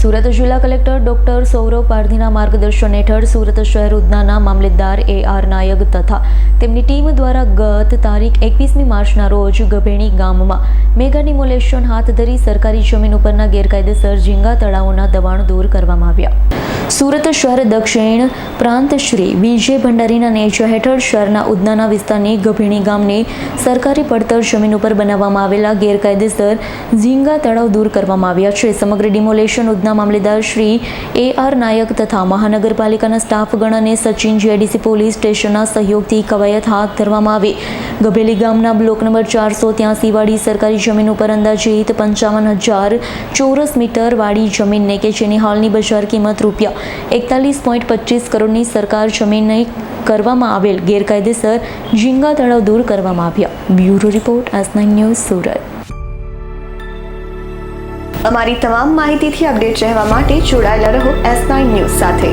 સુરત જિલ્લા collector doctor Sourav પારધીના માર્ગદર્શન હેઠળ સુરત શહેર ઉધનાના મામલતદાર AR નાયક તથા તેમની ટીમ દ્વારા ગત તારીખ 21મી માર્ચના રોજ ગભેણી ગામમાં મેગા ડિમોલેશન હાથ ધરી સરકારી જમીન ઉપરના ગેરકાયદેસર ઝીંગા તળાવોના દબાણ દૂર કરવામાં આવ્યા. સુરત શહેર દક્ષિણ પ્રાંત શ્રી વિજય ભંડારીના નેજા હેઠળ શહેરના ઉધનાના વિસ્તારની ગભેણી ગામની સરકારી પડતર જમીન ઉપર બનાવવામાં આવેલા ગેરકાયદેસર ઝીંગા તળાવ દૂર કરવામાં આવ્યા છે. સમગ્ર ડિમોલેશન ઉધના મામલેદાર શ્રી AR નાયક તથા મહાનગરપાલિકાના સ્ટાફગણ અને સચિન GIDC પોલીસ સ્ટેશનના સહયોગથી કવાયત હાથ ધરવામાં આવી. ગભેલી ગામના બ્લોક નંબર 483 વાળી સરકારી જમીન ઉપર અંદાજિત 55,000 ચોરસ મીટર વાળી જમીનને કે જેની હાલની બજાર કિંમત ₹41.25 કરોડની સરકાર જમીનને કરવામાં આવેલ ગેરકાયદેસર ઝીંગા તળાવ દૂર કરવામાં આવ્યા. Bureau report S9 news Surat. અમારી તમામ માહિતીથી અપડેટ રહેવા માટે જોડાયેલા રહો S9 ન્યૂઝ સાથે.